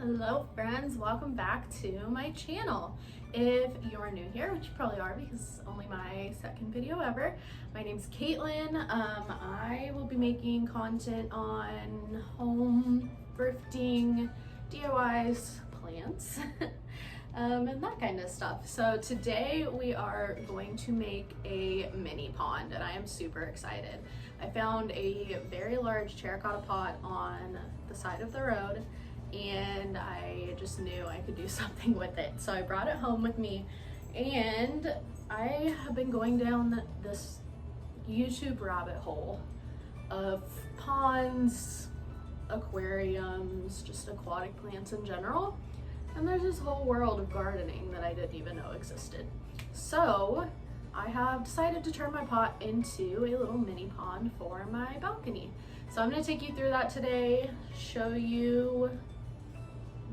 Hello friends, welcome back to my channel. If you're new here, which you probably are because it's only my second video ever, my name's Caitlin. I will be making content on home thrifting, DIYs, plants, and that kind of stuff. So today we are going to make a mini pond and I am super excited. I found a very large terracotta pot on the side of the road and I just knew I could do something with it. So I brought it home with me and I have been going down this YouTube rabbit hole of ponds, aquariums, just aquatic plants in general. And there's this whole world of gardening that I didn't even know existed. So I have decided to turn my pot into a little mini pond for my balcony. So I'm gonna take you through that today, show you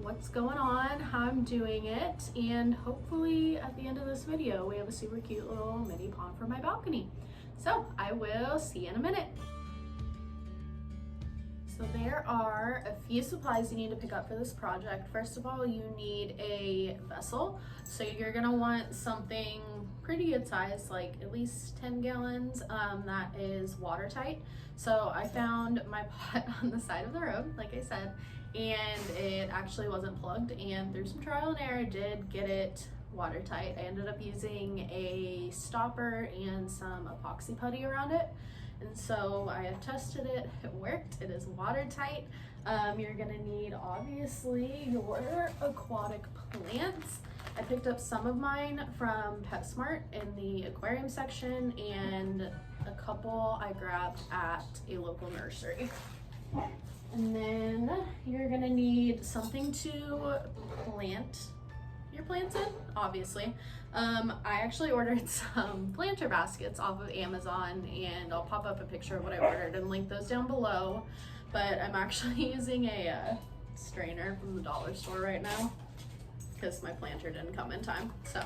what's going on, how I'm doing it, and hopefully at the end of this video we have a super cute little mini pond for my balcony. So I will see you in a minute. So there are a few supplies you need to pick up for this project. First of all, you need a vessel. So you're gonna want something pretty good size, like at least 10 gallons, that is watertight. So I found my pot on the side of the road, like I said, and it actually wasn't plugged, and through some trial and error did get it watertight. I ended up using a stopper and some epoxy putty around it. And so I have tested it, it worked, it is watertight. You're gonna need obviously your aquatic plants. I picked up some of mine from PetSmart in the aquarium section and a couple I grabbed at a local nursery. And then you're gonna need something to plant your plants in, obviously. I actually ordered some planter baskets off of Amazon and I'll pop up a picture of what I ordered and link those down below. But I'm actually using a strainer from the dollar store right now because my planter didn't come in time. So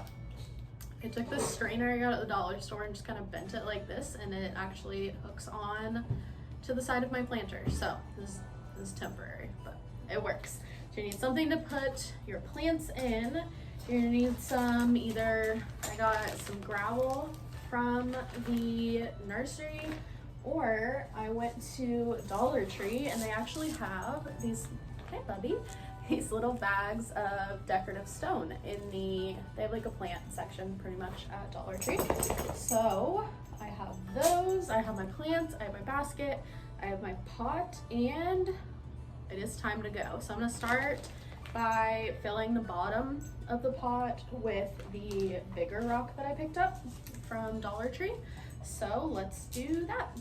I took this strainer I got at the dollar store and just kind of bent it like this, and it actually hooks on to the side of my planter. So this is temporary, but it works. So you need something to put your plants in. You're gonna need some, I got some gravel from the nursery, or I went to Dollar Tree and they actually have these, hey buddy, these little bags of decorative stone they have like a plant section pretty much at Dollar Tree. So I have those, I have my plants, I have my basket, I have my pot, and it is time to go. So I'm gonna start by filling the bottom of the pot with the bigger rock that I picked up from Dollar Tree. So let's do that.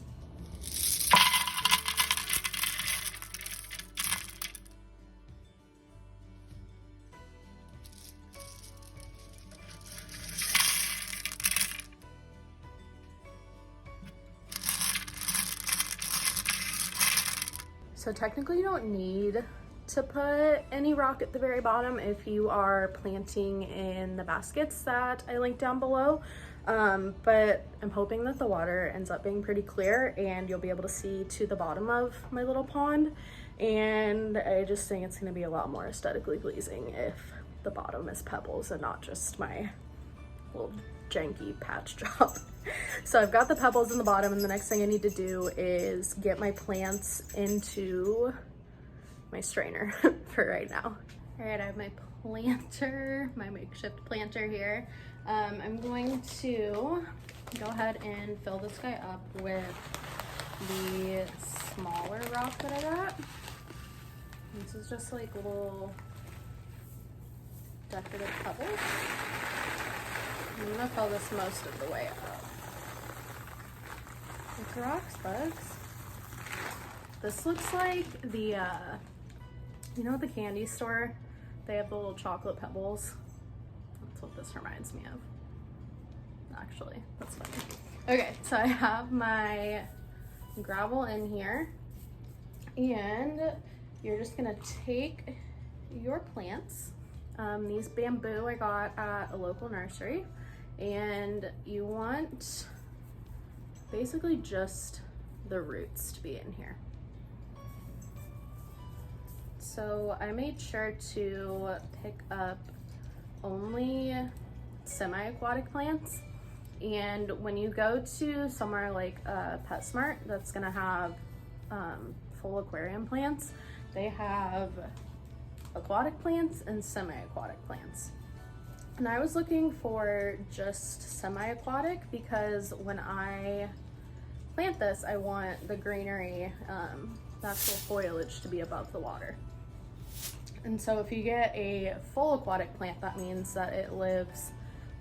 So technically you don't need to put any rock at the very bottom if you are planting in the baskets that I linked down below. But I'm hoping that the water ends up being pretty clear and you'll be able to see to the bottom of my little pond. And I just think it's gonna be a lot more aesthetically pleasing if the bottom is pebbles and not just my little janky patch job. So I've got the pebbles in the bottom, and the next thing I need to do is get my plants into my strainer for right now. All right, I have my planter, my makeshift planter here. I'm going to go ahead and fill this guy up with the smaller rock that I got. This is just like little decorative pebbles. I'm gonna fill this most of the way up. With rocks, bugs. This looks like the, you know, at the candy store, they have the little chocolate pebbles. That's what this reminds me of. Actually, that's funny. Okay, so I have my gravel in here, and you're just gonna take your plants. These bamboo I got at a local nursery, and you want basically just the roots to be in here. So I made sure to pick up only semi-aquatic plants. And when you go to somewhere like PetSmart that's gonna have full aquarium plants, they have aquatic plants and semi-aquatic plants. And I was looking for just semi-aquatic because when I plant this, I want the greenery, the actual foliage to be above the water. And so if you get a full aquatic plant, that means that it lives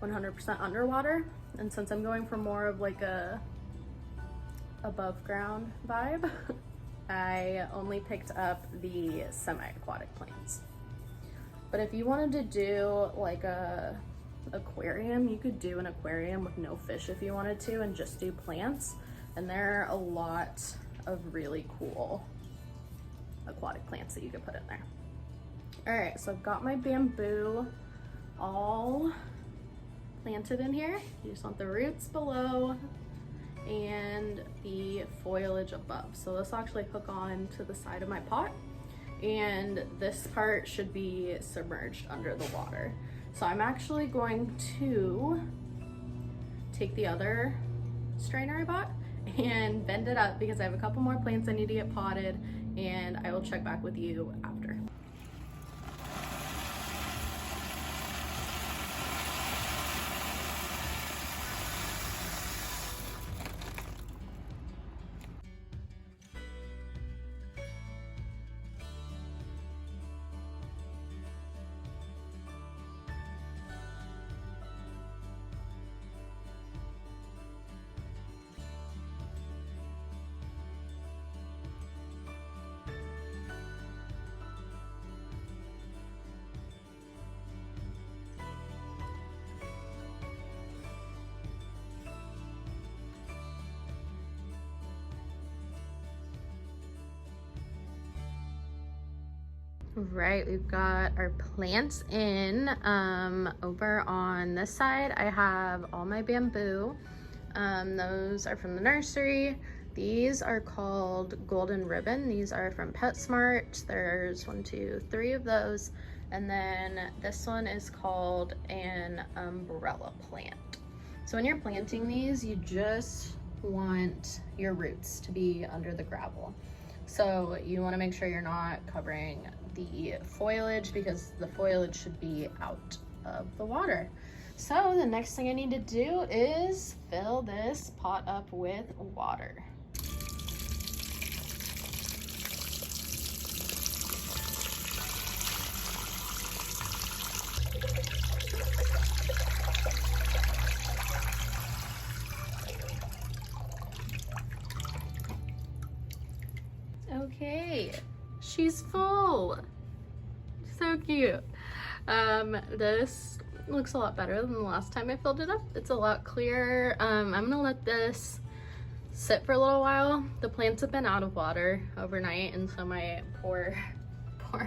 100% underwater. And since I'm going for more of like a above ground vibe, I only picked up the semi-aquatic plants. But if you wanted to do like a aquarium, you could do an aquarium with no fish if you wanted to and just do plants. And there are a lot of really cool aquatic plants that you could put in there. All right, so I've got my bamboo all planted in here. You just want the roots below and the foliage above. So this will actually hook on to the side of my pot, and this part should be submerged under the water. So I'm actually going to take the other strainer I bought and bend it up because I have a couple more plants I need to get potted, and I will check back with you after. Right, we've got our plants in. Over on this side, I have all my bamboo. Those are from the nursery. These are called Golden Ribbon. These are from PetSmart. There's 1, 2, 3 of those. And then this one is called an umbrella plant. So when you're planting these, you just want your roots to be under the gravel. So you want to make sure you're not covering the foliage because the foliage should be out of the water. So the next thing I need to do is fill this pot up with water. Okay, she's full. So cute. This looks a lot better than the last time I filled it up. It's a lot clearer. I'm gonna let this sit for a little while. The plants have been out of water overnight, and so my poor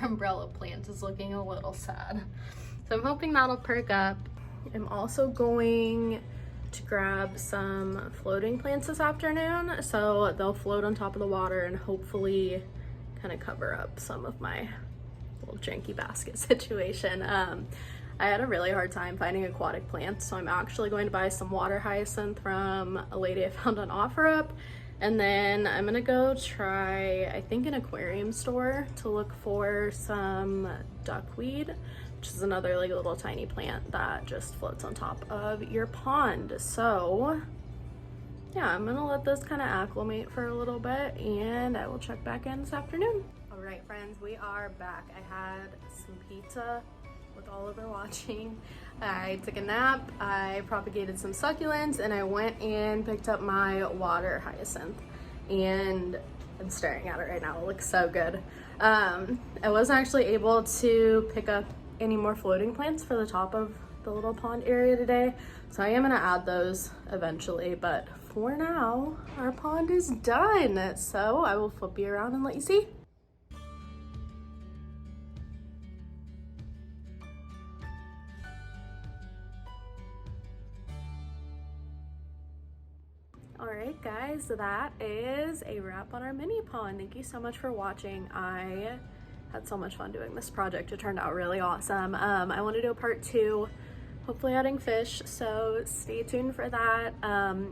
umbrella plant is looking a little sad. So I'm hoping that'll perk up. I'm also going to grab some floating plants this afternoon, so they'll float on top of the water and hopefully kind of cover up some of my little janky basket situation. I had a really hard time finding aquatic plants, so I'm actually going to buy some water hyacinth from a lady I found on OfferUp, and then I'm gonna go try, I think, an aquarium store to look for some duckweed, which is another like little tiny plant that just floats on top of your pond. So yeah, I'm gonna let this kind of acclimate for a little bit, and I will check back in this afternoon. All right, friends, we are back. I had some pizza with Oliver watching. I took a nap, I propagated some succulents, and I went and picked up my water hyacinth, and I'm staring at it right now. It looks so good. I wasn't actually able to pick up any more floating plants for the top of the little pond area today, so I am gonna add those eventually, but for now our pond is done, so I will flip you around and let you see. Alright guys, so that is a wrap on our mini pond. Thank you so much for watching. I had so much fun doing this project. It turned out really awesome. I want to do a part 2, hopefully adding fish, so stay tuned for that.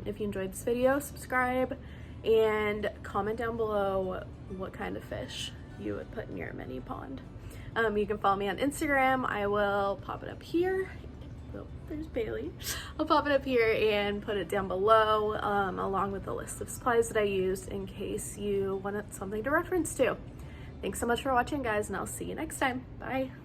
If you enjoyed this video, subscribe and comment down below what kind of fish you would put in your mini pond. You can follow me on Instagram. I will pop it up here. Oh, there's Bailey. I'll pop it up here and put it down below, along with the list of supplies that I used in case you wanted something to reference to. Thanks so much for watching, guys, and I'll see you next time. Bye.